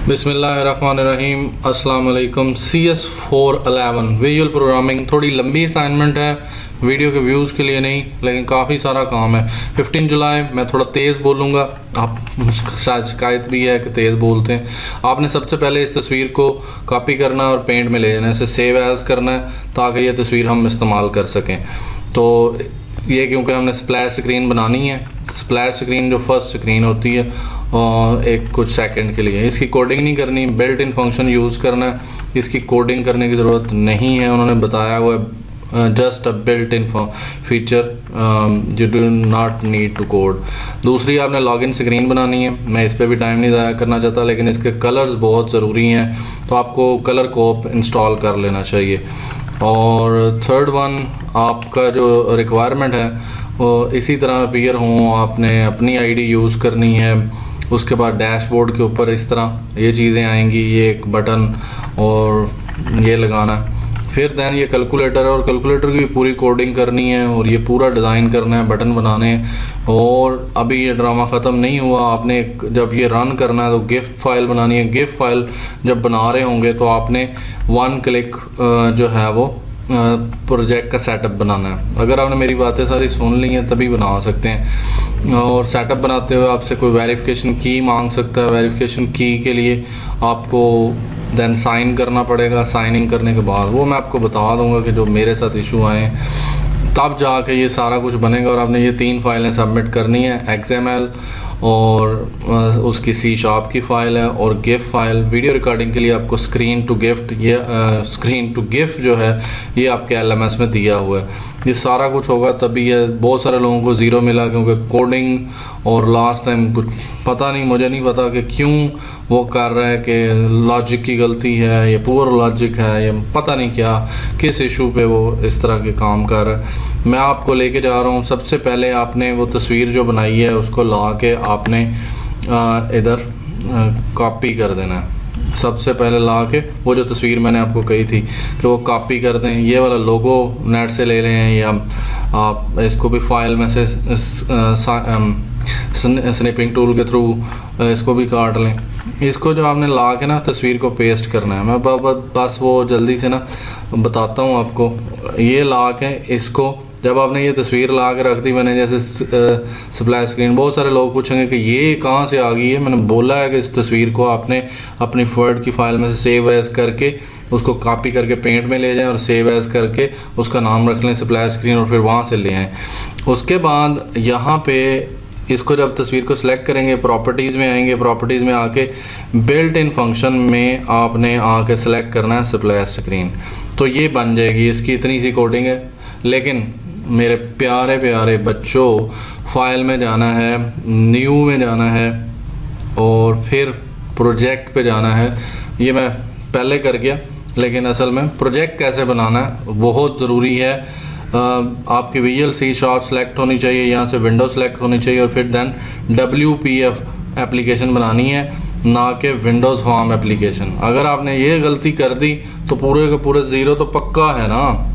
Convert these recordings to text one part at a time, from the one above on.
बिस्मिल्लाहिर्रहमानिर्रहीम अस्सलाम वालेकुम। CS411 विजुअल प्रोग्रामिंग थोड़ी लंबी असाइनमेंट है, वीडियो के व्यूज़ के लिए नहीं, लेकिन काफ़ी सारा काम है। 15 जुलाई मैं थोड़ा तेज़ बोलूँगा, आप शायद शिकायत भी है कि तेज़ बोलते हैं। आपने सबसे पहले इस तस्वीर को कॉपी करना और पेंट में ले जाना है, इसे सेव एज़ करना है ताकि ये तस्वीर हम इस्तेमाल कर सकें। तो ये क्योंकि हमने स्प्लैश स्क्रीन बनानी है, स्प्लैश स्क्रीन जो फर्स्ट स्क्रीन होती है और एक कुछ सेकंड के लिए, इसकी कोडिंग नहीं करनी, बिल्ट इन फंक्शन यूज़ करना है, इसकी कोडिंग करने की ज़रूरत नहीं है। उन्होंने बताया हुआ है just a built in feature, you do not need to code. दूसरी आपने लॉगिन स्क्रीन बनानी है, मैं इस पर भी टाइम नहीं ज़ाया करना चाहता, लेकिन इसके कलर्स बहुत ज़रूरी हैं, तो आपको कलर कोप इंस्टॉल कर लेना चाहिए। और थर्ड वन आपका जो रिक्वायरमेंट है वो इसी तरह अपीयर हों, आपने अपनी आईडी यूज़ करनी है। उसके बाद डैशबोर्ड के ऊपर इस तरह ये चीज़ें आएंगी, ये एक बटन और ये लगाना है। फिर दैन ये कैलकुलेटर है और कैलकुलेटर की पूरी कोडिंग करनी है और ये पूरा डिज़ाइन करना है, बटन बनाने हैं। और अभी ये ड्रामा ख़त्म नहीं हुआ, आपने जब ये रन करना है तो गिफ फाइल बनानी है। गिफ फाइल जब बना रहे होंगे तो आपने 1 क्लिक जो है वो प्रोजेक्ट का सेटअप बनाना है। अगर आपने मेरी बातें सारी सुन ली हैं तभी बना सकते हैं। और सेटअप बनाते हुए आपसे कोई वेरिफिकेशन की मांग सकता है, वेरिफिकेशन की के लिए आपको देन साइन करना पड़ेगा। साइनिंग करने के बाद वो मैं आपको बता दूंगा कि जो मेरे साथ इशू आए हैं, तब जाके ये सारा कुछ बनेगा। और आपने ये 3 फाइलें सबमिट करनी है, XML और उसकी C# की फ़ाइल है और गिफ फाइल। वीडियो रिकॉर्डिंग के लिए आपको स्क्रीन टू गिफ्ट, ये स्क्रीन टू गिफ जो है ये आपके LMS में दिया हुआ है। ये सारा कुछ होगा तभी ये, बहुत सारे लोगों को ज़ीरो मिला क्योंकि कोडिंग और लास्ट टाइम कुछ पता नहीं, मुझे नहीं पता कि क्यों वो कर रहा है, कि लॉजिक की गलती है, ये पुअर लॉजिक है, ये पता नहीं क्या किस इशू पे वो इस तरह के काम कर रहा है। मैं आपको लेके जा रहा हूँ। सबसे पहले आपने वो तस्वीर जो बनाई है उसको ला के आपने इधर कॉपी कर देना है। सबसे पहले ला के वो जो तस्वीर मैंने आपको कही थी कि वो कॉपी कर दें, ये वाला लोगो नेट से ले लें या आप इसको भी फाइल में से स्निपिंग टूल के थ्रू इसको भी काट लें। इसको जो आपने ला के ना तस्वीर को पेस्ट करना है। मैं बस वो जल्दी से ना बताता हूँ आपको। ये ला के इसको जब आपने ये तस्वीर ला के रख दी, मैंने जैसे स्प्लैश स्क्रीन, बहुत सारे लोग पूछेंगे कि ये कहाँ से आ गई है। मैंने बोला है कि इस तस्वीर को आपने अपनी वर्ड की फ़ाइल में से सेव एज़ करके उसको कॉपी करके पेंट में ले जाएं और सेव एज़ करके उसका नाम रख लें स्प्लैश स्क्रीन और फिर वहाँ से ले आएँ। उसके बाद यहाँ पे इसको जब तस्वीर को सिलेक्ट करेंगे, प्रॉपर्टीज़ में आएंगे, प्रॉपर्टीज़ में आके बिल्ट इन फंक्शन में आपने आके सेलेक्ट करना है स्प्लैश स्क्रीन, तो ये बन जाएगी। इसकी इतनी सी कोडिंग है, लेकिन मेरे प्यारे प्यारे बच्चों, फाइल में जाना है, न्यू में जाना है और फिर प्रोजेक्ट पे जाना है। ये मैं पहले कर गया, लेकिन असल में प्रोजेक्ट कैसे बनाना है बहुत ज़रूरी है। आपकी विजुअल C# सेलेक्ट होनी चाहिए, यहाँ से विंडो सेलेक्ट होनी चाहिए और फिर दैन WPF एप्लीकेशन बनानी है, ना कि विंडोज़ फॉर्म एप्लीकेशन। अगर आपने ये गलती कर दी तो पूरे का पूरे ज़ीरो तो पक्का है ना।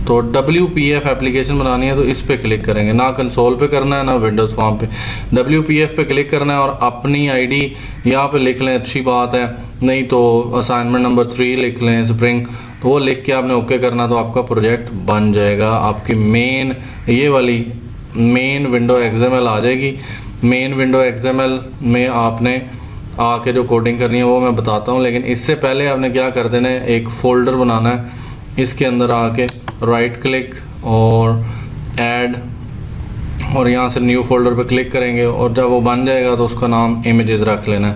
तो WPF एप्लीकेशन बनानी है तो इस पे क्लिक करेंगे, ना कंसोल पे करना है ना विंडोज़ फॉर्म पे। WPF पे क्लिक करना है और अपनी आईडी यहाँ पे लिख लें, अच्छी बात है, नहीं तो असाइनमेंट नंबर 3 लिख लें स्प्रिंग, तो वो लिख के आपने ओके करना, तो आपका प्रोजेक्ट बन जाएगा। आपकी मेन ये वाली मेन विंडो XML आ जाएगी। मेन विंडो XML में आपने आके जो कोडिंग करनी है वो मैं बताता हूँ, लेकिन इससे पहले आपने क्या कर देना है, एक फ़ोल्डर बनाना है। इसके अंदर आके राइट क्लिक और ऐड और यहाँ से न्यू फोल्डर पे क्लिक करेंगे और जब वो बन जाएगा तो उसका नाम इमेजेस रख लेना है।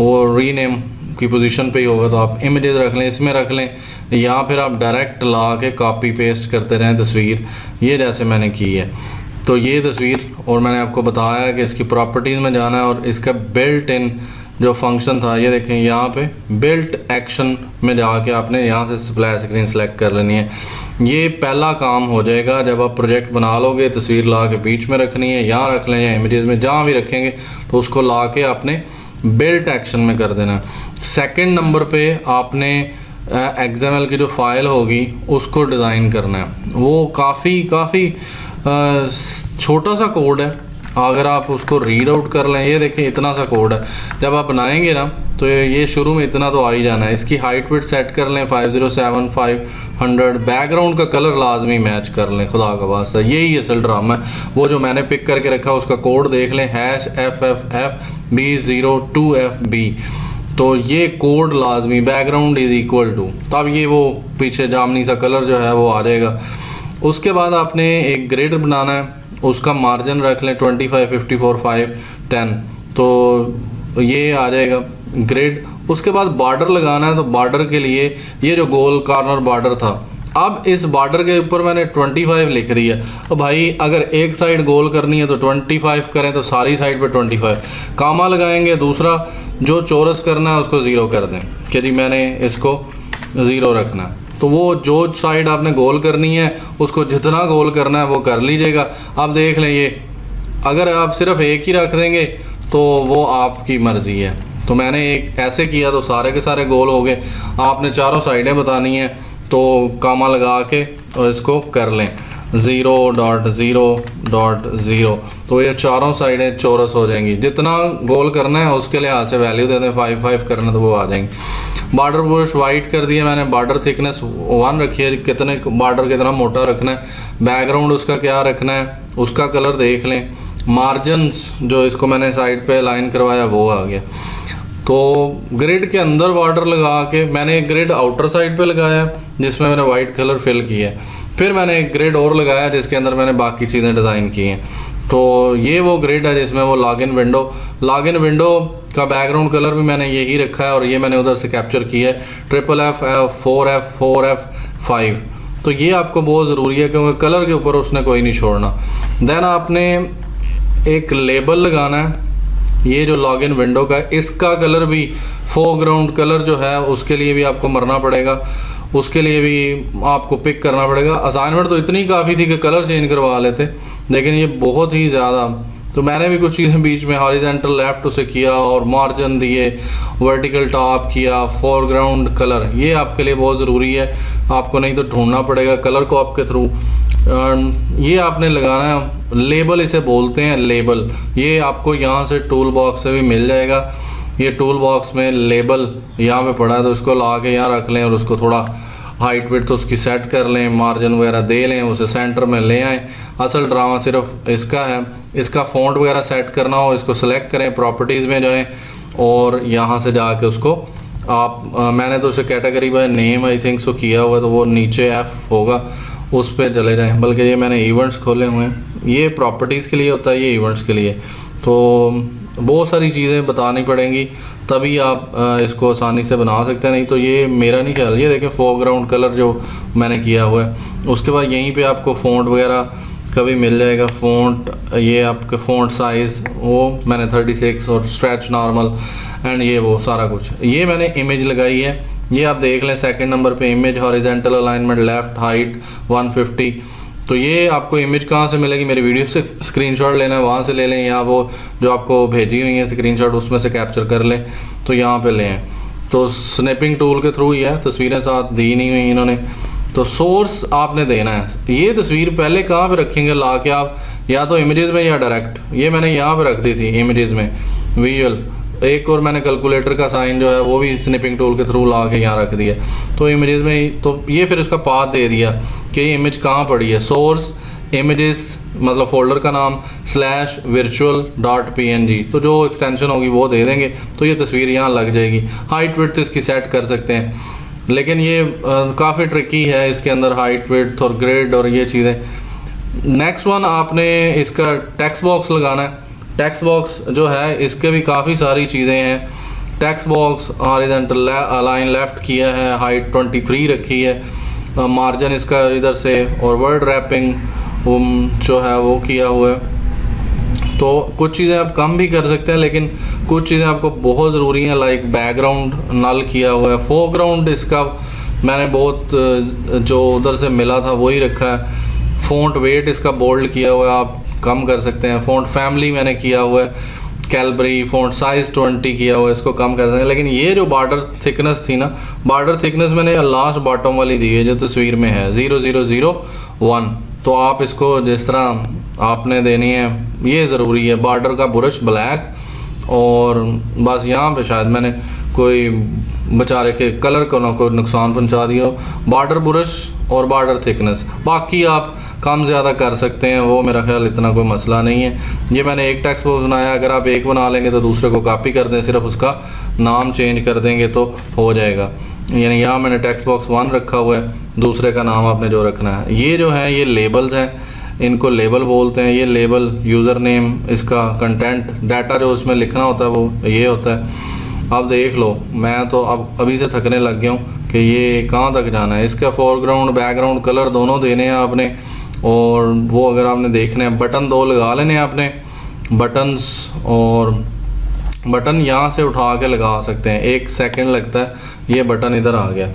और रीनेम की पोजीशन पे ही होगा तो आप इमेजेस रख लें, इसमें रख लें, या फिर आप डायरेक्ट ला के कॉपी पेस्ट करते रहें तस्वीर, ये जैसे मैंने की है। तो ये तस्वीर, और मैंने आपको बताया कि इसकी प्रॉपर्टीज़ में जाना है और इसका बिल्ट इन जो फंक्शन था, ये देखें यहाँ पे बिल्ट एक्शन में जाके आपने यहाँ से स्प्लैश स्क्रीन सेलेक्ट कर लेनी है। ये पहला काम हो जाएगा जब आप प्रोजेक्ट बना लोगे। तस्वीर ला के बीच में रखनी है, यहाँ रख लें या इमेजेस में, जहाँ भी रखेंगे तो उसको ला के आपने बिल्ट एक्शन में कर देना। सेकंड नंबर पे आपने XML की जो फाइल होगी उसको डिज़ाइन करना है। वो काफ़ी छोटा सा कोड है, अगर आप उसको रीड आउट कर लें, ये देखें इतना सा कोड है, जब आप बनाएंगे ना तो ये शुरू में इतना तो आ ही जाना है। इसकी हाइट विड्थ सेट कर लें 507 500, बैकग्राउंड का कलर लाजमी मैच कर लें, खुदा का वास्ता यही असल ड्रामा है। वो जो मैंने पिक करके रखा उसका कोड देख लें, #FFFB02FB, तो ये कोड लाजमी, बैकग्राउंड इज़ इक्वल टू, तब ये वो पीछे जामनी सा कलर जो है वो आ जाएगा। उसके बाद आपने एक ग्रिड बनाना है, उसका मार्जिन रख लें 25, 54, 5, 10, तो ये आ जाएगा ग्रिड। उसके बाद बॉर्डर लगाना है, तो बॉर्डर के लिए ये जो गोल कॉर्नर बॉर्डर था, अब इस बॉर्डर के ऊपर मैंने 25 लिख दिया। तो भाई अगर एक साइड गोल करनी है तो 25 करें, तो सारी साइड पे 25 कामा लगाएंगे। दूसरा जो चौरस करना है उसको ज़ीरो कर दें कि जी मैंने इसको ज़ीरो रखना है। तो वो जो साइड आपने गोल करनी है उसको जितना गोल करना है वो कर लीजिएगा। आप देख लें, ये अगर आप सिर्फ एक ही रख देंगे तो वो आपकी मर्ज़ी है। तो मैंने एक ऐसे किया तो सारे के सारे गोल हो गए। आपने चारों साइडें बतानी है तो कामा लगा के और इसको कर लें 0.0.0, तो ये चारों साइडें चौरस हो जाएंगी। जितना गोल करना है उसके लिहाज से वैल्यू दे दें, 5 करना तो वो आ जाएंगी। बॉर्डर ब्रश वाइट कर दिया मैंने, बॉर्डर थिकनेस 1 रखी है, कितने बॉर्डर कितना मोटा रखना है, बैकग्राउंड उसका क्या रखना है, उसका कलर देख लें। मार्जिन्स जो इसको मैंने साइड पे लाइन करवाया वो आ गया। तो ग्रिड के अंदर बॉर्डर लगा के मैंने एक ग्रिड आउटर साइड पे लगाया जिसमें मैंने वाइट कलर फिल किया है। फिर मैंने एक ग्रिड और लगाया जिसके अंदर मैंने बाकी चीज़ें डिज़ाइन की हैं। तो ये वो ग्रिड है जिसमें वो लॉगिन विंडो का बैकग्राउंड कलर भी मैंने यही रखा है और ये मैंने उधर से कैप्चर किया है, FFF 4F 5। तो ये आपको बहुत ज़रूरी है क्योंकि कलर के ऊपर उसने कोई नहीं छोड़ना। देन आपने एक लेबल लगाना है, ये जो लॉगिन विंडो का इसका कलर भी फोरग्राउंड कलर जो है उसके लिए भी आपको मरना पड़ेगा, उसके लिए भी आपको पिक करना पड़ेगा। असाइनमेंट तो इतनी काफ़ी थी कि कलर चेंज करवा लेते, लेकिन ये बहुत ही ज़्यादा, तो मैंने भी कुछ चीज़ें बीच में हॉरिजॉन्टल लेफ्ट उसे किया और मार्जिन दिए, वर्टिकल टॉप किया, फोरग्राउंड कलर, ये आपके लिए बहुत ज़रूरी है। आपको नहीं तो ढूंढना पड़ेगा कलर को आपके थ्रू। ये आपने लगाना है, लेबल इसे बोलते हैं, लेबल। ये आपको यहाँ से टूल बॉक्स से भी मिल जाएगा। ये टूल बॉक्स में लेबल यहाँ पे पड़ा है, तो इसको ला के यहाँ रख लें और उसको थोड़ा हाइट विड्थ तो उसकी सेट कर लें, मार्जिन वगैरह दे लें, उसे सेंटर में ले आएँ। असल ड्रामा सिर्फ इसका है। इसका फ़ॉन्ट वगैरह सेट करना हो इसको सेलेक्ट करें, प्रॉपर्टीज़ में जाएं और यहाँ से जाके उसको आप मैंने तो उसे category by name I think so किया हुआ है, तो वो नीचे F होगा उस पर चले जाएं। बल्कि ये मैंने इवेंट्स खोले हुए हैं, ये प्रॉपर्टीज़ के लिए होता है, ये इवेंट्स के लिए। तो बहुत सारी चीज़ें बतानी पड़ेंगी तभी आप इसको आसानी से बना सकते हैं, नहीं तो ये मेरा नहीं ख्याल। ये देखें फोरग्राउंड कलर जो मैंने किया हुआ है। उसके बाद यहीं पे आपको फ़ॉन्ट वगैरह का भी मिल जाएगा। फ़ॉन्ट ये आपके फ़ॉन्ट साइज़ वो मैंने 36 और स्ट्रेच नॉर्मल एंड ये वो सारा कुछ। ये मैंने इमेज लगाई है, ये आप देख लें सेकंड नंबर पे image, horizontal alignment, left, height 150। तो ये आपको इमेज कहाँ से मिलेगी, मेरी वीडियो से स्क्रीनशॉट लेना है वहाँ से ले लें, या वो जो आपको भेजी हुई है स्क्रीनशॉट उसमें से कैप्चर कर लें तो यहाँ पे लें। तो स्नैपिंग टूल के थ्रू ही है, तस्वीरें साथ दी नहीं हुई इन्होंने। तो सोर्स आपने देना है। ये तस्वीर पहले कहाँ पे रखेंगे ला के आप, या तो इमेजेस में या डायरेक्ट। ये मैंने यहाँ पे रख दी थी इमेजेस में विजुअल। एक और मैंने कैलकुलेटर का साइन जो है वो भी स्नैपिंग टूल के थ्रू ला के यहाँ रख दिया। तो इमेजेस में तो ये फिर इसका पाथ दे दिया कि ये इमेज कहाँ पड़ी है। सोर्स इमेजेस मतलब फ़ोल्डर का नाम /virtual.png, तो जो एक्सटेंशन होगी वो दे देंगे तो ये तस्वीर यहाँ लग जाएगी। हाइट विड्थ इसकी सेट कर सकते हैं, लेकिन ये काफ़ी ट्रिकी है इसके अंदर हाइट विड्थ और ग्रिड और ये चीज़ें। नेक्स्ट वन आपने इसका टेक्स्ट बॉक्स लगाना है। टेक्स्ट बॉक्स जो है इसके भी काफ़ी सारी चीज़ें हैं। Text box horizontal align left किया है, हाइट 23 रखी है, मार्जिन इसका इधर से, और वर्ड रैपिंग जो है वो किया हुआ है। तो कुछ चीज़ें आप कम भी कर सकते हैं, लेकिन कुछ चीज़ें आपको बहुत ज़रूरी हैं, लाइक बैकग्राउंड नल किया हुआ है। फोरग्राउंड इसका मैंने बहुत जो उधर से मिला था वही रखा है। फ़ॉन्ट वेट इसका बोल्ड किया हुआ है, आप कम कर सकते हैं। फ़ॉन्ट फैमिली मैंने किया हुआ है कैलबरी। फ़ॉन्ट साइज़ 20 किया हुआ है, इसको कम कर सकते हैं। लेकिन ये जो बॉर्डर थिकनेस थी ना, बॉर्डर थिकनेस मैंने लास्ट बॉटम वाली दी है जो तस्वीर में है 0001। तो आप इसको जिस तरह आपने देनी है, ये ज़रूरी है, बॉर्डर का ब्रश ब्लैक, और बस यहाँ पे शायद मैंने कोई बेचारे के कलर को ना कोई नुकसान पहुँचा दिया हो। बॉर्डर ब्रश और बॉर्डर थिकनेस, बाकी आप कम ज़्यादा कर सकते हैं, वो मेरा ख्याल इतना कोई मसला नहीं है। ये मैंने एक टेक्स्ट बॉक्स बनाया, अगर आप एक बना लेंगे तो दूसरे को कॉपी कर दें, सिर्फ उसका नाम चेंज कर देंगे तो हो जाएगा। यानी यहाँ मैंने टेक्स्ट बॉक्स 1 रखा हुआ है, दूसरे का नाम आपने जो रखना है। ये जो है ये लेबल्स हैं, इनको लेबल बोलते हैं। ये लेबल यूज़र नेम, इसका कंटेंट डाटा जो उसमें लिखना होता है वो ये होता है। अब देख लो, मैं तो अब अभी से थकने लग गया हूँ कि ये कहाँ तक जाना है। इसका फोरग्राउंड बैकग्राउंड कलर दोनों देने हैं आपने, और वो अगर आपने देखने हैं बटन 2 लगा लेने हैं आपने बटन्स, और बटन यहाँ से उठा के लगा सकते हैं, 1 सेकंड लगता है। ये बटन इधर आ गया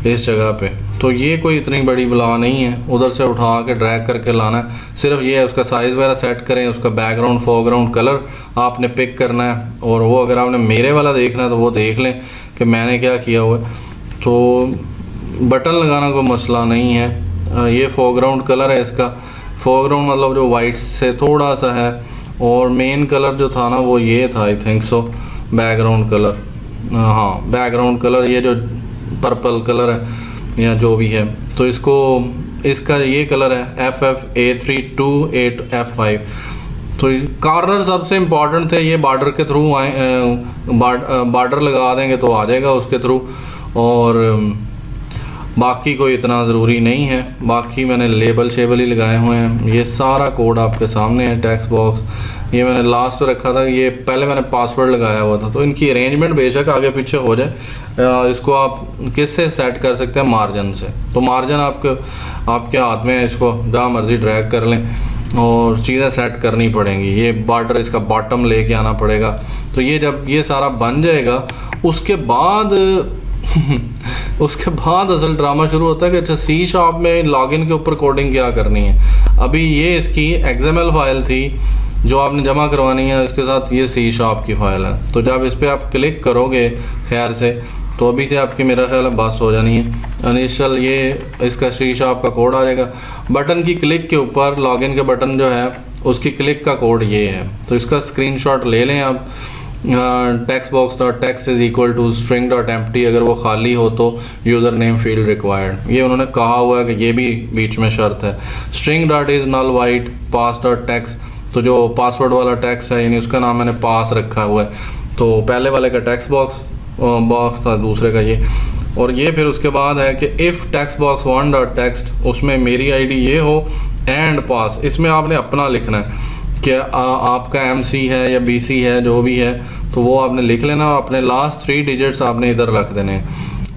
इस जगह पे, तो ये कोई इतनी बड़ी बला नहीं है, उधर से उठा के ड्रैग करके लाना है। सिर्फ ये है, उसका साइज़ वगैरह सेट करें, उसका बैकग्राउंड फोरग्राउंड कलर आपने पिक करना है। और वो अगर आपने मेरे वाला देखना है तो वो देख लें कि मैंने क्या किया हुआ है। तो बटन लगाना कोई मसला नहीं है। ये फोरग्राउंड कलर है इसका, फोरग्राउंड मतलब जो वाइट से थोड़ा सा है, और मेन कलर जो था ना वो ये था, I think so, background colour. हाँ, बैकग्राउंड कलर ये जो पर्पल कलर है या जो भी है, तो इसका ये कलर है FFA3285। तो कॉर्नर सबसे इम्पॉर्टेंट थे, ये बॉर्डर के थ्रू आए, बॉर्डर लगा देंगे तो आ जाएगा उसके थ्रू, और बाकी कोई इतना ज़रूरी नहीं है। बाकी मैंने लेबल शेबल ही लगाए हुए हैं। ये सारा कोड आपके सामने है। टेक्स्ट बॉक्स ये मैंने लास्ट में रखा था, ये पहले मैंने पासवर्ड लगाया हुआ था। तो इनकी अरेंजमेंट बेशक आगे पीछे हो जाए, इसको आप किससे सेट कर सकते हैं, मार्जिन से। तो मार्जिन आपके हाथ में है, इसको जहाँ मर्ज़ी ड्रैग कर लें और चीज़ें सेट करनी पड़ेंगी। ये बॉर्डर इसका बॉटम लेके आना पड़ेगा। तो ये जब ये सारा बन जाएगा उसके बाद उसके बाद असल ड्रामा शुरू होता है कि अच्छा C# में लॉगिन के ऊपर कोडिंग क्या करनी है। अभी ये इसकी XML फाइल थी जो आपने जमा करवानी है, इसके साथ ये C# की फ़ाइल है। तो जब इस पर आप क्लिक करोगे खैर से, तो अभी से आपकी मेरा ख्याल है बात हो जानी है। इनिशियल ये इसका C# का कोड आ जाएगा। बटन की क्लिक के ऊपर लॉगिन के बटन जो है उसकी क्लिक का कोड ये है। तो इसका स्क्रीनशॉट ले लें आप। Text box dot text is equal to string dot empty, अगर वो खाली हो तो यूज़र नेम फील्ड रिक्वायर्ड। ये उन्होंने कहा हुआ है कि ये भी बीच में शर्त है। String dot is null white pass dot text, तो जो पासवर्ड वाला टेक्स्ट है यानी उसका नाम मैंने पास रखा हुआ है। तो पहले वाले का टेक्स्ट बॉक्स था, दूसरे का ये। और ये फिर उसके बाद है कि if text box 1 dot text, उसमें मेरी आईडी ये हो एंड पास, इसमें आपने अपना लिखना है कि आपका MC है या BC है जो भी है, तो वो आपने लिख लेना। अपने लास्ट 3 डिजिट्स आपने इधर रख देने।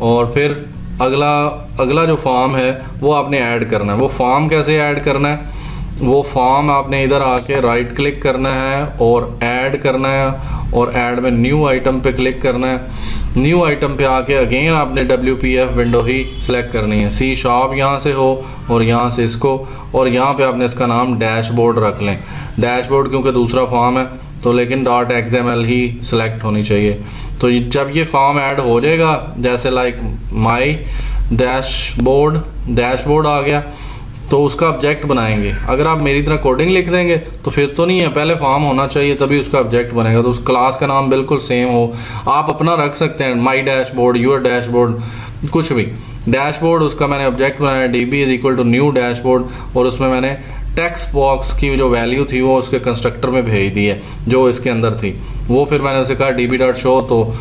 और फिर अगला जो फॉर्म है वो आपने ऐड करना है। वो फॉर्म कैसे ऐड करना है, वो फॉर्म आपने इधर आके राइट क्लिक करना है और ऐड करना है, और ऐड में न्यू आइटम पे क्लिक करना है। न्यू आइटम पे आके अगेन आपने WPF विंडो ही सिलेक्ट करनी है। C# यहाँ से हो और यहाँ से इसको, और यहाँ पे आपने इसका नाम डैशबोर्ड रख लें। डैशबोर्ड क्योंकि दूसरा फॉर्म है तो, लेकिन .xml ही सिलेक्ट होनी चाहिए। तो जब ये फॉर्म ऐड हो जाएगा, जैसे लाइक माई डैशबोर्ड आ गया, तो उसका ऑब्जेक्ट बनाएंगे। अगर आप मेरी तरह कोडिंग लिख देंगे तो फिर तो नहीं है, पहले फॉर्म होना चाहिए तभी उसका ऑब्जेक्ट बनेगा। तो उस क्लास का नाम बिल्कुल सेम हो, आप अपना रख सकते हैं, माई डैशबोर्ड, यूर डैशबोर्ड, कुछ भी। डैशबोर्ड उसका मैंने ऑब्जेक्ट बनाया, DB is equal to new dashboard, और उसमें मैंने टेक्स्ट बॉक्स की जो वैल्यू थी वो उसके कंस्ट्रक्टर में भेज दी है जो इसके अंदर थी। वो फिर मैंने उसे कहा DB.show, तो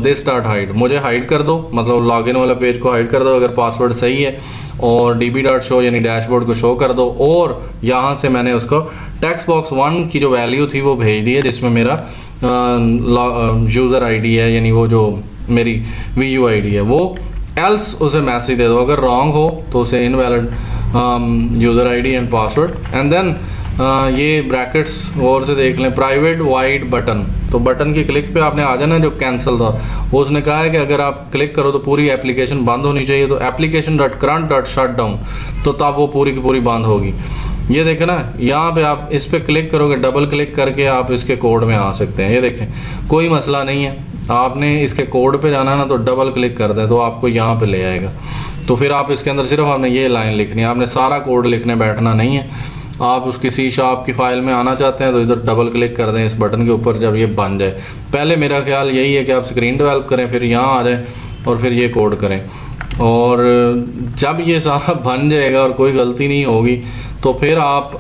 दिस डॉट हाइड, मुझे हाइड कर दो, मतलब लॉगिन वाला पेज को हाइड कर दो अगर पासवर्ड सही है, और DB.show यानी डैशबोर्ड को शो कर दो। और यहाँ से मैंने उसको टेक्स्ट बॉक्स 1 की जो वैल्यू थी वो भेज दी है, जिसमें मेरा यूज़र ID है, यानी वो जो मेरी VUID है वो। एल्स उसे मैसेज दे दो, अगर रॉन्ग हो तो उसे invalid user ID and password. And then ये ब्रैकेट्स गौर से देख लें, प्राइवेट वाइड बटन, तो बटन की क्लिक पे आपने आ जाना। जो कैंसिल था वो उसने कहा है कि अगर आप क्लिक करो तो पूरी एप्लीकेशन बंद होनी चाहिए, तो application.current.shutdown, तो तब वो पूरी की पूरी बंद होगी। ये देखें ना, यहाँ पे आप इस पर क्लिक करोगे, डबल क्लिक करके आप इसके कोड में आ सकते हैं। ये देखें, कोई मसला नहीं है, आपने इसके कोड पे जाना ना तो डबल क्लिक कर दें तो आपको यहाँ पे ले आएगा। तो फिर आप इसके अंदर सिर्फ आपने ये लाइन लिखनी है, आपने सारा कोड लिखने बैठना नहीं है। आप उसकी सी शार्प की फ़ाइल में आना चाहते हैं तो इधर डबल क्लिक कर दें इस बटन के ऊपर जब ये बन जाए। पहले मेरा ख्याल यही है कि आप स्क्रीन डेवलप करें, फिर यहाँ आ जाएं और फिर ये कोड करें, और जब ये सारा बन जाएगा और कोई गलती नहीं होगी तो फिर आप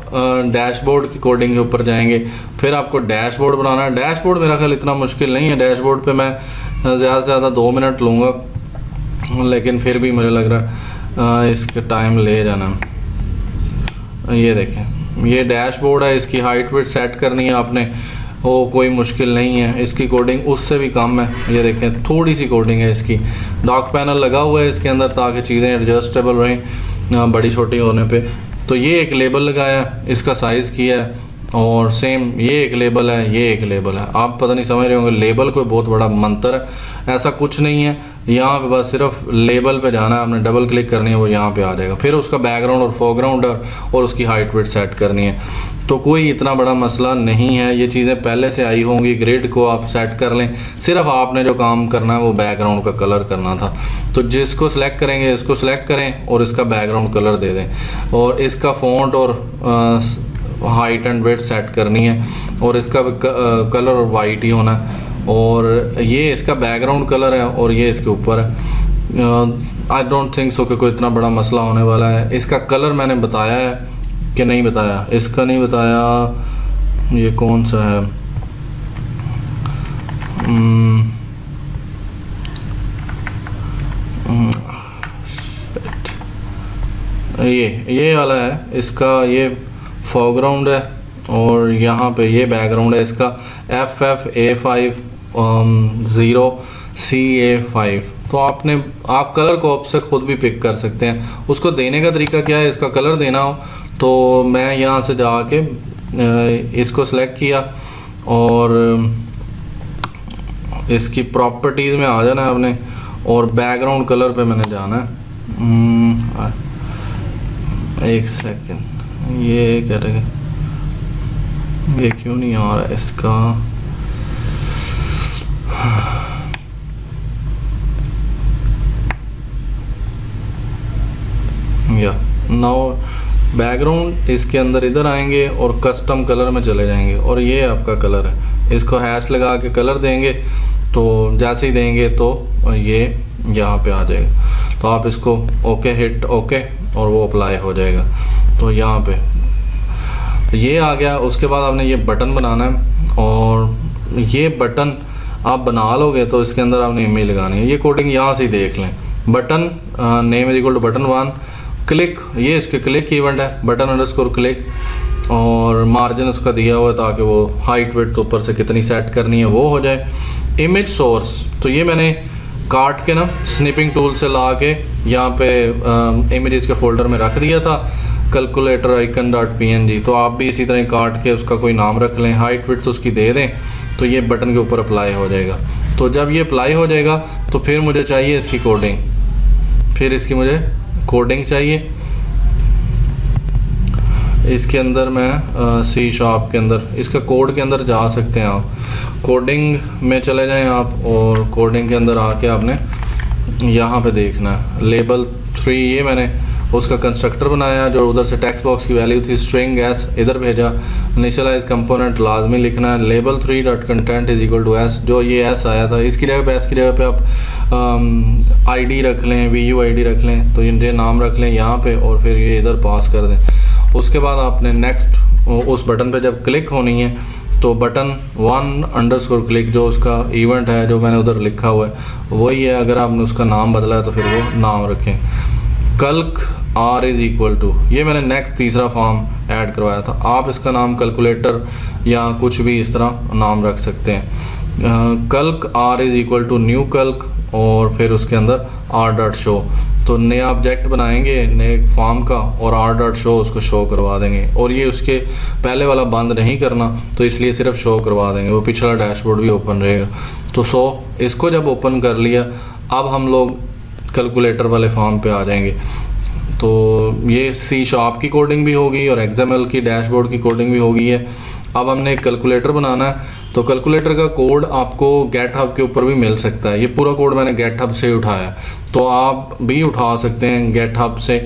डैशबोर्ड की कोडिंग के ऊपर जाएंगे। फिर आपको डैशबोर्ड बनाना है। डैशबोर्ड मेरा ख्याल इतना मुश्किल नहीं है। डैशबोर्ड पे मैं ज़्यादा से ज़्यादा 2 मिनट लूँगा, लेकिन फिर भी मुझे लग रहा है इसके टाइम ले जाना। ये देखें, ये डैशबोर्ड है, इसकी हाइट वेट सेट करनी है आपने, वो कोई मुश्किल नहीं है। इसकी कोडिंग उससे भी कम है। ये देखें, थोड़ी सी कोडिंग है इसकी। डॉक पैनल लगा हुआ है इसके अंदर ताकि चीज़ें एडजस्टेबल रहें बड़ी छोटी होने पे। तो ये एक लेबल लगाया है, इसका साइज़ किया है, और सेम ये एक लेबल है, ये एक लेबल है। आप पता नहीं समझ रहे होंगे लेबल कोई बहुत बड़ा मंत्र है, ऐसा कुछ नहीं है। यहाँ पे बस सिर्फ लेबल पे जाना है, आपने डबल क्लिक करनी है, वो यहाँ पे आ जाएगा। फिर उसका बैकग्राउंड और फोरग्राउंड और उसकी हाइट वेट सेट करनी है। तो कोई इतना बड़ा मसला नहीं है, ये चीज़ें पहले से आई होंगी। ग्रिड को आप सेट कर लें, सिर्फ आपने जो काम करना है वो बैकग्राउंड का कलर करना था। तो जिसको सिलेक्ट करेंगे इसको सिलेक्ट करें और इसका बैकग्राउंड कलर दे दें, और इसका फ़ॉन्ट और हाइट एंड वेट सेट करनी है, और इसका कलर वाइट ही होना है, और ये इसका बैकग्राउंड कलर है और ये इसके ऊपर है। आई डोंट थिंक सो कि कोई इतना बड़ा मसला होने वाला है। इसका कलर मैंने बताया है कि नहीं बताया, इसका नहीं बताया। ये कौन सा है, ये वाला है। इसका ये फोरग्राउंड है और यहाँ पे ये बैकग्राउंड है इसका FFA50CA5। तो आप कलर को आप से खुद भी पिक कर सकते हैं। उसको देने का तरीका क्या है, इसका कलर देना हो तो मैं यहाँ से जाके इसको सेलेक्ट किया और इसकी प्रॉपर्टीज़ में आ जाना है आपने, और बैकग्राउंड कलर पे मैंने जाना है। एक सेकंड, ये कैटेगरी ये क्यों नहीं आ रहा है इसका। या नाउ बैकग्राउंड इसके अंदर इधर आएंगे और कस्टम कलर में चले जाएंगे, और ये आपका कलर है। इसको हैश लगा के कलर देंगे, तो जैसे ही देंगे तो ये यहाँ पे आ जाएगा। तो आप इसको ओके हिट ओके और वो अप्लाई हो जाएगा। तो यहाँ पे ये आ गया। उसके बाद आपने ये बटन बनाना है, और ये बटन आप बना लोगे तो इसके अंदर आपने इमेज लगानी है। ये कोडिंग यहाँ से ही देख लें। Button name is equal to button 1 click, ये इसके क्लिक इवेंट है, बटन अंडरस्कोर क्लिक, और मार्जिन उसका दिया हुआ है ताकि वो हाइट वेट तो ऊपर से कितनी सेट करनी है वो हो जाए। इमेज सोर्स, तो ये मैंने काट के ना स्निपिंग टूल से ला के यहाँ पे इमेजेस के फोल्डर में रख दिया था, कैलकुलेटर आइकन डॉट png। तो आप भी इसी तरह काट के उसका कोई नाम रख लें, हाइट वेट उसकी दे दें, तो ये बटन के ऊपर अप्लाई हो जाएगा। तो जब ये अप्लाई हो जाएगा तो फिर मुझे चाहिए इसकी कोडिंग, फिर इसकी मुझे कोडिंग चाहिए। इसके अंदर मैं सी शार्प के अंदर इसका कोड के अंदर जा सकते हैं। आप कोडिंग में चले जाएं आप, और कोडिंग के अंदर आके आपने यहाँ पे देखना है लेबल 3। ये मैंने उसका कंस्ट्रक्टर बनाया जो उधर से टेक्स्ट बॉक्स की वैल्यू थी स्ट्रिंग एस इधर भेजा। इनिशियलाइज कंपोनेंट लाजमी लिखना है। Label 3 dot content is equal to S, जो ये एस आया था इसकी जगह पे एस की जगह पे आप आईडी रख लें, VUID रख लें, तो ये नाम रख लें यहाँ पे, और फिर ये इधर पास कर दें। उसके बाद आपने नेक्स्ट उस बटन पे जब क्लिक होनी है तो बटन 1 अंडरस्कोर क्लिक, जो उसका इवेंट है जो मैंने उधर लिखा हुआ है वही है। अगर आपने उसका नाम बदला है तो फिर वो नाम रखें। कल्क R इज़ इक्वल टू, ये मैंने नेक्स्ट तीसरा फॉर्म ऐड करवाया था। आप इसका नाम कैलकुलेटर या कुछ भी इस तरह नाम रख सकते हैं। Calc R is equal to new calc, और फिर उसके अंदर R डॉट शो। तो नया ऑब्जेक्ट बनाएंगे नए फॉर्म का, और R डॉट शो उसको शो करवा देंगे। और ये उसके पहले वाला बंद नहीं करना, तो इसलिए सिर्फ शो करवा देंगे, वो पिछला डैशबोर्ड भी ओपन रहेगा। तो इसको जब ओपन कर लिया, अब हम लोग कैलकुलेटर वाले फॉर्म पे आ जाएंगे। तो ये सी शार्प की कोडिंग भी होगी और XML की डैशबोर्ड की कोडिंग भी होगी है। अब हमने एक कैलकुलेटर बनाना है, तो कैलकुलेटर का कोड आपको गेटहब के ऊपर भी मिल सकता है। ये पूरा कोड मैंने गेटहब से उठाया, तो आप भी उठा सकते हैं गेटहब से।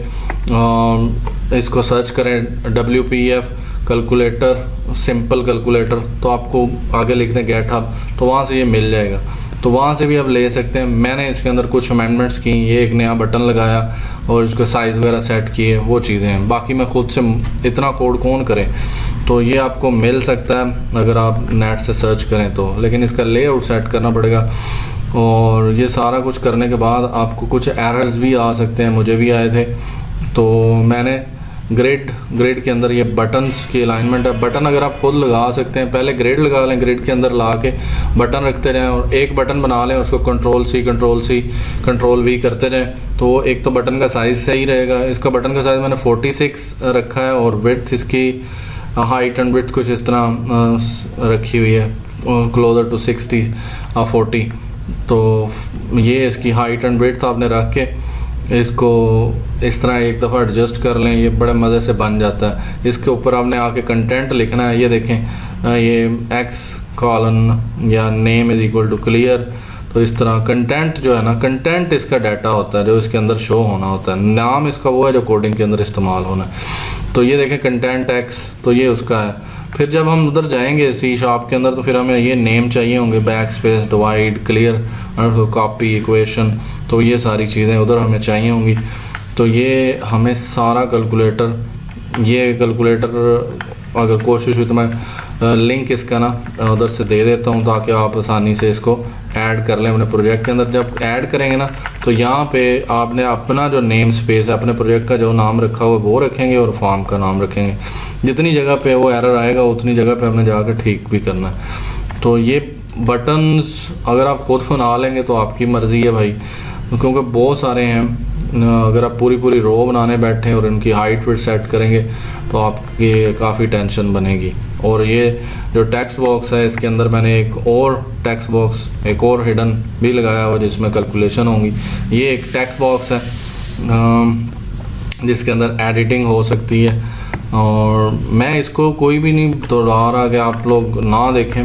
इसको सर्च करें WPF कैलकुलेटर, सिंपल कैलकुलेटर, तो आपको आगे लिख दें GitHub, तो वहाँ से ये मिल जाएगा। तो वहाँ से भी आप ले सकते हैं। मैंने इसके अंदर कुछ अमेंडमेंट्स की, ये एक नया बटन लगाया और इसको साइज़ वगैरह सेट किए, वो चीज़ें हैं। बाकी मैं ख़ुद से इतना कोड कौन करे, तो ये आपको मिल सकता है अगर आप नेट से सर्च करें तो, लेकिन इसका लेआउट सेट करना पड़ेगा। और ये सारा कुछ करने के बाद आपको कुछ एरर्स भी आ सकते हैं, मुझे भी आए थे। तो मैंने ग्रिड के अंदर ये बटन्स की अलाइनमेंट है। बटन अगर आप खुद लगा सकते हैं, पहले ग्रिड लगा लें, ग्रिड के अंदर ला के बटन रखते रहें और एक बटन बना लें, उसको कंट्रोल V करते रहें, तो एक तो बटन का साइज़ सही रहेगा। इसका बटन का साइज़ मैंने 46 रखा है और विड्थ इसकी हाइट एंड विड्थ कुछ इस तरह रखी हुई है, क्लोजर टू 60-40। तो ये इसकी हाइट एंड विड्थ आपने रख के इसको इस तरह एक दफ़ा एडजस्ट कर लें, ये बड़े मज़े से बन जाता है। इसके ऊपर आपने आके कंटेंट लिखना है, ये देखें ये X: या name is equal to clear. तो इस तरह कंटेंट जो है ना, कंटेंट इसका डाटा होता है जो इसके अंदर शो होना होता है, नाम इसका वो है जो कोडिंग के अंदर इस्तेमाल होना है। तो ये देखें कंटेंट X, तो ये उसका है। फिर जब हम उधर जाएंगे C# के अंदर, तो फिर हमें ये नेम चाहिए होंगे, backspace, divide, clear, copy, equation, तो ये सारी चीज़ें उधर हमें चाहिए होंगी। तो ये हमें सारा ये कैलकुलेटर अगर कोशिश हुई तो मैं लिंक इसका ना उधर से दे देता हूँ, ताकि आप आसानी से इसको ऐड कर लें अपने प्रोजेक्ट के अंदर। जब ऐड करेंगे ना, तो यहाँ पे आपने अपना जो नेम स्पेस है, अपने प्रोजेक्ट का जो नाम रखा हुआ वो रखेंगे और फॉर्म का नाम रखेंगे। जितनी जगह पे वो एरर आएगा उतनी जगह पे हमने जाकर ठीक भी करना है। तो ये बटन्स अगर आप ख़ुद बना लेंगे तो आपकी मर्ज़ी है भाई, क्योंकि बहुत सारे हैं। अगर आप पूरी रो बनाने बैठे और उनकी हाइट विड्थ सेट करेंगे तो आपकी काफ़ी टेंशन बनेगी। और ये जो टेक्स्ट बॉक्स है, इसके अंदर मैंने एक और टेक्स्ट बॉक्स, एक और हिडन भी लगाया हुआ जिसमें कैलकुलेशन होंगी। ये एक टेक्स्ट बॉक्स है जिसके अंदर एडिटिंग हो सकती है, और मैं इसको कोई भी नहीं दोहरा रहा कि आप लोग ना देखें,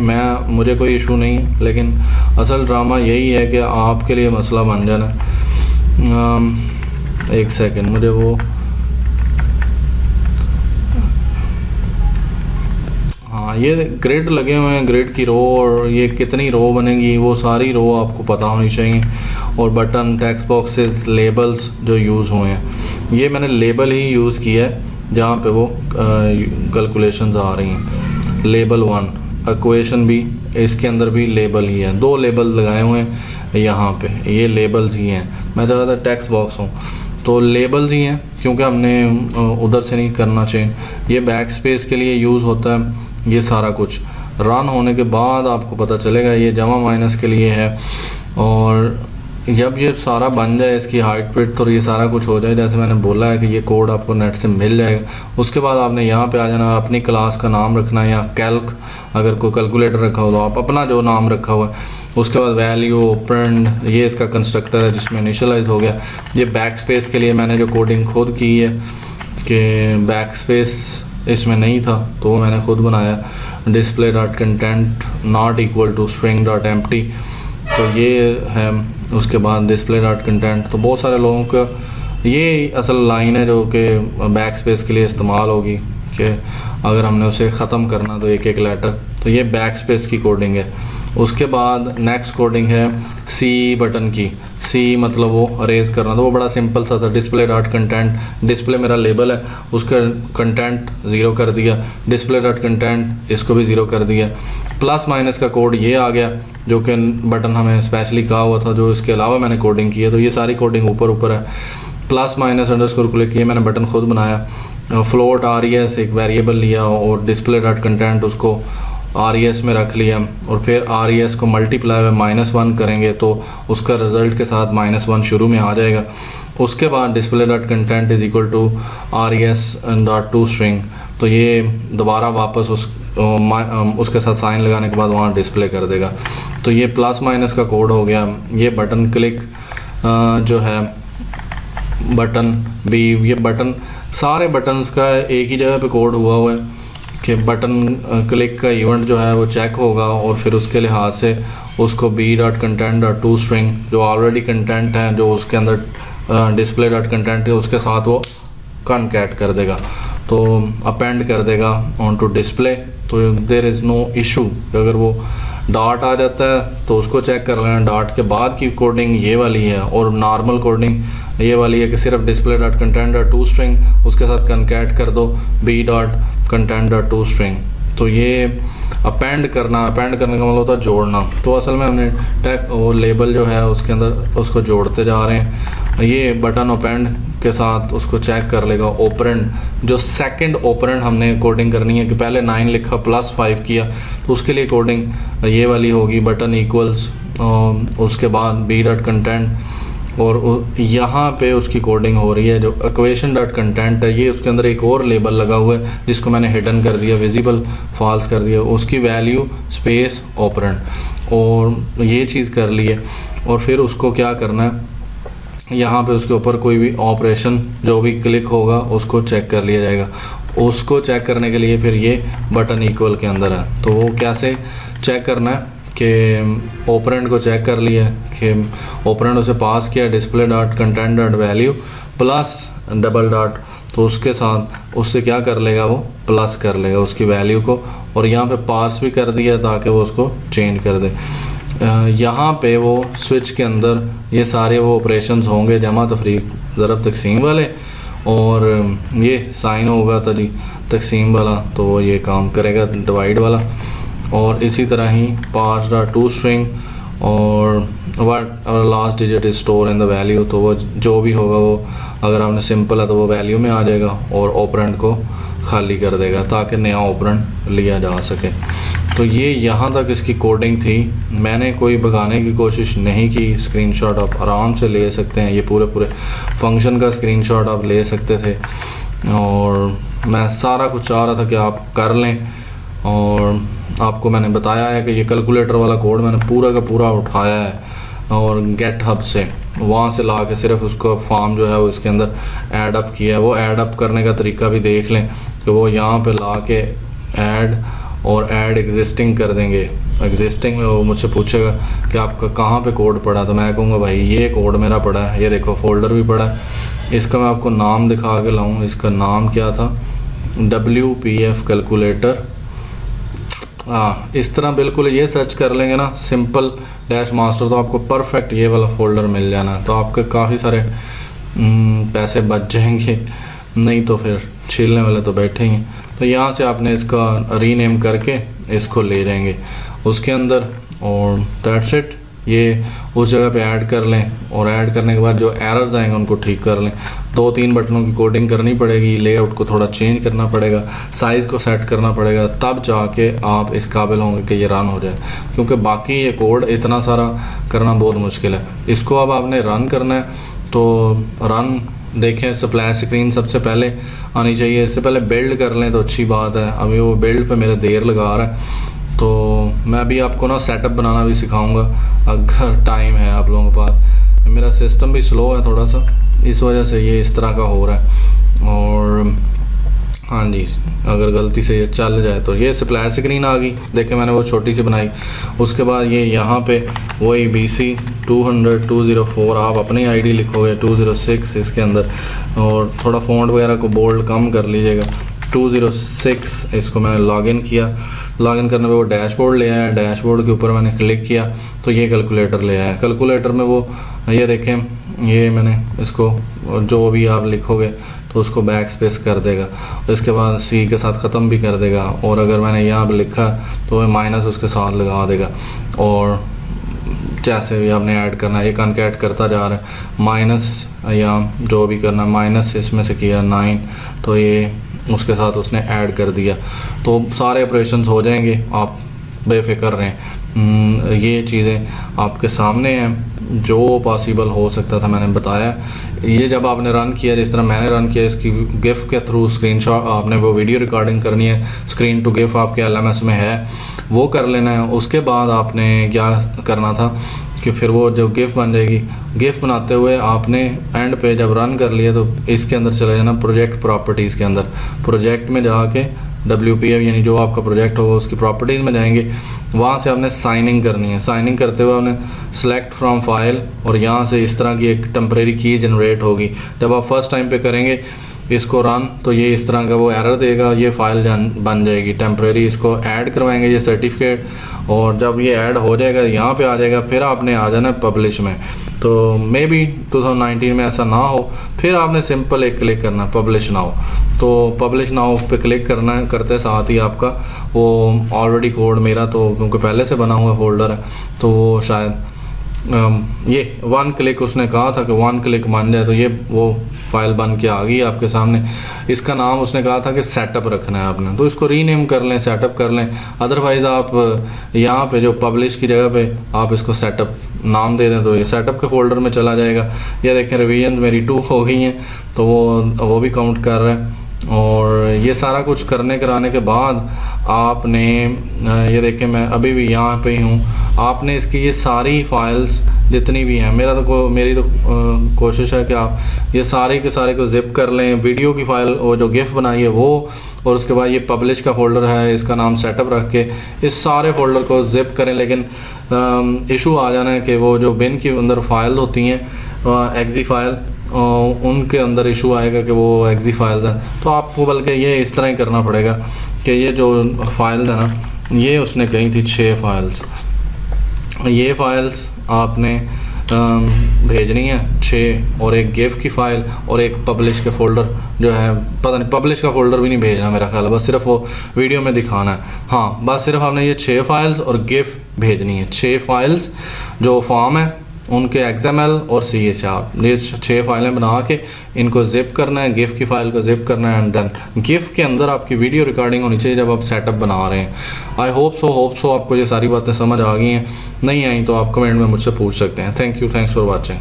मुझे कोई इशू नहीं है, लेकिन असल ड्रामा यही है कि आपके लिए मसला बन जाना। एक सेकंड, मुझे वो हाँ, ये ग्रिड लगे हुए हैं, ग्रिड की रो, और ये कितनी रो बनेगी वो सारी रो आपको पता होनी चाहिए। और बटन, टेक्स्ट बॉक्सेस, लेबल्स जो यूज़ हुए हैं, ये मैंने लेबल ही यूज़ किया है जहाँ पे वो कैलकुलेशंस आ रही हैं। लेबल 1 इक्वेशन भी, इसके अंदर भी लेबल ही है, 2 लेबल लगाए हुए हैं यहाँ पे, ये लेबल्स ही हैं। मैं ज़्यादा टेक्स्ट बॉक्स हूँ तो लेबल्स ही हैं, क्योंकि हमने उधर से नहीं करना चाहिए। ये बैक स्पेस के लिए यूज़ होता है। ये सारा कुछ रन होने के बाद आपको पता चलेगा, ये जमा माइनस के लिए है। और जब ये सारा बन जाए, इसकी हाइट विड्थ और ये सारा कुछ हो जाए, जैसे मैंने बोला है कि ये कोड आपको नेट से मिल जाएगा, उसके बाद आपने यहाँ पे आ जाना, अपनी क्लास का नाम रखना है, या कैल्क अगर कोई कैलकुलेटर रखा हो तो आप अपना जो नाम रखा हुआ है, उसके बाद वैल्यू, प्रिंट, ये इसका कंस्ट्रक्टर है जिसमें इनिशियलाइज हो गया। ये बैक स्पेस के लिए मैंने जो कोडिंग खुद की है कि बैक स्पेस इसमें नहीं था तो वो मैंने खुद बनाया। Display dot content not equal to string dot empty, तो ये है। उसके बाद डिस्प्ले डॉट कंटेंट, तो बहुत सारे लोगों का ये असल लाइन है जो कि बैक स्पेस के लिए इस्तेमाल होगी कि अगर हमने उसे ख़त्म करना तो एक लेटर, तो ये बैक स्पेस की कोडिंग है। उसके बाद नेक्स्ट कोडिंग है सी बटन की। सी मतलब वो अरेज करना, तो वो बड़ा सिंपल सा था। डिस्प्ले डॉट कंटेंट, डिस्प्ले मेरा लेबल है, उसका कंटेंट 0 कर दिया, डिस्प्ले डॉट कंटेंट इसको भी 0 कर दिया। प्लस माइनस का कोड ये आ गया जो कि बटन हमें स्पेशली कहा हुआ था, जो इसके अलावा मैंने कोडिंग की है, तो ये सारी कोडिंग ऊपर है। प्लस माइनस अंडरस्कोर क्लिक किए, मैंने बटन खुद बनाया। फ्लोट RES एक वेरिएबल लिया और डिस्प्ले डॉट कंटेंट उसको RES में रख लिया, और फिर RES को मल्टीप्लाई में -1 करेंगे तो उसका रिज़ल्ट के साथ -1 शुरू में आ जाएगा। उसके बाद display dot content is equal to RES dot to string, तो ये दोबारा वापस उसके साथ साइन लगाने के बाद वहाँ डिस्प्ले कर देगा। तो ये प्लस माइनस का कोड हो गया। ये बटन क्लिक जो है बटन भी, ये बटन सारे बटन्स का एक ही जगह पे कोड हुआ है कि बटन क्लिक का इवेंट जो है वो चेक होगा, और फिर उसके लिहाज से उसको b.content.toString जो ऑलरेडी कंटेंट है जो उसके अंदर डिस्प्ले डॉट कंटेंट है उसके साथ वो कॉन्कैट कर देगा, तो अपेंड कर देगा ऑन टू डिस्प्ले। तो देर इज़ नो इशू। अगर वो डॉट आ जाता है तो उसको चेक कर लेना, डॉट के बाद की कोडिंग ये वाली है और नॉर्मल कोडिंग ये वाली है कि सिर्फ display dot content dot to string उसके साथ कॉन्कैट कर दो B dot content dot to string. तो ये अपेंड करना, अपेंड करने का मतलब होता है जोड़ना। तो असल में हमने टैग वो लेबल जो है उसके अंदर उसको जोड़ते जा रहे हैं। ये बटन अपेंड के साथ उसको चेक कर लेगा ऑपरेंड, जो सेकंड ऑपरेंड हमने कोडिंग करनी है कि पहले 9 लिखा +5 किया, तो उसके लिए कोडिंग ये वाली होगी बटन इक्वल्स उसके बाद बी डॉट कंटेंट, और यहाँ पे उसकी कोडिंग हो रही है जो इक्वेशन डॉट कंटेंट है। ये उसके अंदर एक और लेबल लगा हुआ है जिसको मैंने हिडन कर दिया, विजिबल फॉल्स कर दिया, उसकी वैल्यू स्पेस ऑपरेंड, और ये चीज़ कर ली है। और फिर उसको क्या करना है, यहाँ पे उसके ऊपर कोई भी ऑपरेशन जो भी क्लिक होगा उसको चेक कर लिया जाएगा। उसको चेक करने के लिए फिर ये बटन इक्वल के अंदर है, तो वो कैसे चेक करना है कि ऑपरेंड को चेक कर लिया कि ऑपरेंड उसे पास किया display dot content dot value plus double dot, तो उसके साथ उससे क्या कर लेगा, वो प्लस कर लेगा उसकी वैल्यू को, और यहाँ पे पास भी कर दिया ताकि वो उसको चेंज कर दे। यहाँ पे वो स्विच के अंदर ये सारे वो ऑपरेशंस होंगे, जमा तफरीक ज़रब तकसीम वाले, और ये साइन होगा तकसीम वाला, तो वो ये काम करेगा डिवाइड वाला। और इसी तरह ही पास डॉट टू स्ट्रिंग और व्हाट और last digit is store in the value, तो वो जो भी होगा वो अगर आपने सिंपल है तो वो वैल्यू में आ जाएगा और ऑपरेंड को खाली कर देगा ताकि नया ऑपरेंड लिया जा सके। तो ये यहाँ तक इसकी कोडिंग थी। मैंने कोई भगाने की कोशिश नहीं की। स्क्रीनशॉट आप आराम से ले सकते हैं, ये पूरे फंक्शन का स्क्रीनशॉट आप ले सकते थे, और मैं सारा कुछ चाह रहा था कि आप कर लें। और आपको मैंने बताया है कि ये कैलकुलेटर वाला कोड मैंने पूरा का पूरा उठाया है और गेट हब से, वहाँ से ला के सिर्फ उसको फॉर्म जो है वो इसके अंदर ऐड अप किया है। वो ऐड अप करने का तरीका भी देख लें कि वो यहाँ पे ला के ऐड और ऐड एग्जिस्टिंग कर देंगे। एग्जिस्टिंग में वो मुझसे पूछेगा कि आपका कहाँ पे कोड पड़ा, तो मैं कहूँगा भाई ये कोड मेरा पड़ा है, ये देखो फोल्डर भी पड़ा है। इसका मैं आपको नाम दिखा के लाऊँ, इसका नाम क्या था, WPF कैलकुलेटर। हाँ, इस तरह बिल्कुल ये सर्च कर लेंगे ना सिंपल डैश मास्टर, तो आपको परफेक्ट ये वाला फ़ोल्डर मिल जाना, तो आपके काफ़ी सारे पैसे बच जाएंगे, नहीं तो फिर छीलने वाले तो बैठेंगे। तो यहाँ से आपने इसका रीनेम करके इसको ले जाएंगे उसके अंदर, और दैट्स इट। ये उस जगह पे ऐड कर लें, और ऐड करने के बाद जो एरर्स आएंगे उनको ठीक कर लें। 2-3 बटनों की कोडिंग करनी पड़ेगी, लेआउट को थोड़ा चेंज करना पड़ेगा, साइज़ को सेट करना पड़ेगा, तब जाके आप इस काबिल होंगे कि ये रन हो जाए, क्योंकि बाकी ये कोड इतना सारा करना बहुत मुश्किल है। इसको अब आपने रन करना है, तो रन देखें स्प्लैश स्क्रीन सबसे पहले आनी चाहिए। इससे पहले बिल्ड कर लें तो अच्छी बात है। अभी वो बिल्ड पे मेरा देर लगा रहा है, तो मैं अभी आपको ना सेटअप बनाना भी सिखाऊंगा अगर टाइम है आप लोगों के पास। मेरा सिस्टम भी स्लो है थोड़ा सा, इस वजह से ये इस तरह का हो रहा है। और हाँ जी, अगर गलती से ये चल जाए तो ये स्प्लैश स्क्रीन आ गई, देखें मैंने वो छोटी सी बनाई। उसके बाद ये यहाँ पे वही BC 200-204 आप अपनी ID लिखोगे, 206 इसके अंदर, और थोड़ा फ़ॉन्ट वगैरह को बोल्ड कम कर लीजिएगा। 206 इसको मैंने लॉगिन किया, लॉगिन करने पे वो डैशबोर्ड ले आया, डैशबोर्ड के ऊपर मैंने क्लिक किया तो ये कैलकुलेटर ले आया। कैलकुलेटर में वो ये देखें, ये मैंने इसको जो भी आप लिखोगे तो उसको बैक स्पेस कर देगा, इसके बाद C के साथ ख़त्म भी कर देगा, और अगर मैंने यहाँ पर लिखा तो वह माइनस उसके साथ लगा देगा। और जैसे भी आपने ऐड करना है, ये कॉन्कैट करता जा रहा है, माइनस या जो भी करना, माइनस इसमें से किया 9, तो ये उसके साथ उसने ऐड कर दिया, तो सारे ऑपरेशंस हो जाएंगे, आप बेफिक्र रहें। ये चीज़ें आपके सामने हैं, जो पॉसिबल हो सकता था मैंने बताया। ये जब आपने रन किया जिस तरह मैंने रन किया, इसकी गिफ के थ्रू स्क्रीनशॉट आपने वो वीडियो रिकॉर्डिंग करनी है, स्क्रीन टू गिफ आपके LMS में है, वो कर लेना है। उसके बाद आपने क्या करना था कि फिर वो जो गिफ बन जाएगी, गिफ बनाते हुए आपने एंड पे जब रन कर लिया तो इसके अंदर चले जाना प्रोजेक्ट प्रॉपर्टीज़ के अंदर। प्रोजेक्ट में जाके WPF यानी जो आपका प्रोजेक्ट होगा उसकी प्रॉपर्टीज़ में जाएंगे, वहाँ से आपने साइनिंग करनी है। साइनिंग करते हुए आपने सेलेक्ट फ्रॉम फाइल, और यहाँ से इस तरह की एक टेम्परेरी की जनरेट होगी। जब आप फर्स्ट टाइम पे करेंगे इसको रन, तो ये इस तरह का वो एरर देगा, ये फ़ाइल बन जाएगी टेम्प्रेरी। इसको ऐड करवाएंगे ये सर्टिफिकेट, और जब ये ऐड हो जाएगा यहाँ पे आ जाएगा, फिर आपने आ जाना पब्लिश में। तो मे बी 2019 में ऐसा ना हो, फिर आपने सिंपल एक क्लिक करना पब्लिश नाउ। तो पब्लिश नाउ पे क्लिक करना है, करते साथ ही आपका वो ऑलरेडी कोड मेरा तो क्योंकि पहले से बना हुआ फोल्डर है, तो वो शायद ये 1 क्लिक उसने कहा था कि 1 क्लिक मान जाए, तो ये वो फाइल बन के आ गई आपके सामने। इसका नाम उसने कहा था कि सेटअप रखना है आपने, तो इसको रीनेम कर लें, सेटअप कर लें। अदरवाइज़ आप यहाँ पे जो पब्लिश की जगह पे आप इसको सेटअप नाम दे दें, तो ये सेटअप के फोल्डर में चला जाएगा। ये देखें रिवीजन मेरी 2 हो गई हैं, तो वो भी काउंट कर रहा है। और ये सारा कुछ कराने के बाद आपने ये देखें मैं अभी भी यहाँ पे ही हूँ, आपने इसकी ये सारी फाइल्स जितनी भी हैं, मेरी तो कोशिश है कि आप ये सारे के सारे को जिप कर लें। वीडियो की फ़ाइल वो जो गिफ बनाई है वो, और उसके बाद ये पब्लिश का फ़ोल्डर है, इसका नाम सेटअप रख के इस सारे फ़ोल्डर को जिप करें। लेकिन इशू आ जाना है कि वो जो बिन के अंदर फ़ाइल होती हैं एक्जी फ़ाइल, उनके अंदर इशू आएगा कि वो एक्जी फाइल्स हैं। तो आपको बल्कि ये इस तरह ही करना पड़ेगा कि ये जो फाइल है ना, ये उसने कही थी 6 फाइल्स, ये फाइल्स आपने भेजनी है 6, और एक गिफ की फ़ाइल और एक पब्लिश के फ़ोल्डर जो है, पता नहीं पब्लिश का फ़ोल्डर भी नहीं भेजना मेरा ख्याल है, बस सिर्फ वो वीडियो में दिखाना है। हाँ, बस सिर्फ आपने ये 6 फाइल्स और गिफ भेजनी है। 6 फाइल्स जो फॉर्म है उनके XML और CHR, ये 6 फाइलें बना के इनको जिप करना है, गिफ की फ़ाइल को जिप करना है, एंड देन गिफ के अंदर आपकी वीडियो रिकॉर्डिंग होनी चाहिए जब आप सेटअप बना रहे हैं। आई होप सो आपको ये सारी बातें समझ आ गई हैं। नहीं आई तो आप कमेंट में मुझसे पूछ सकते हैं। Thanks for watching.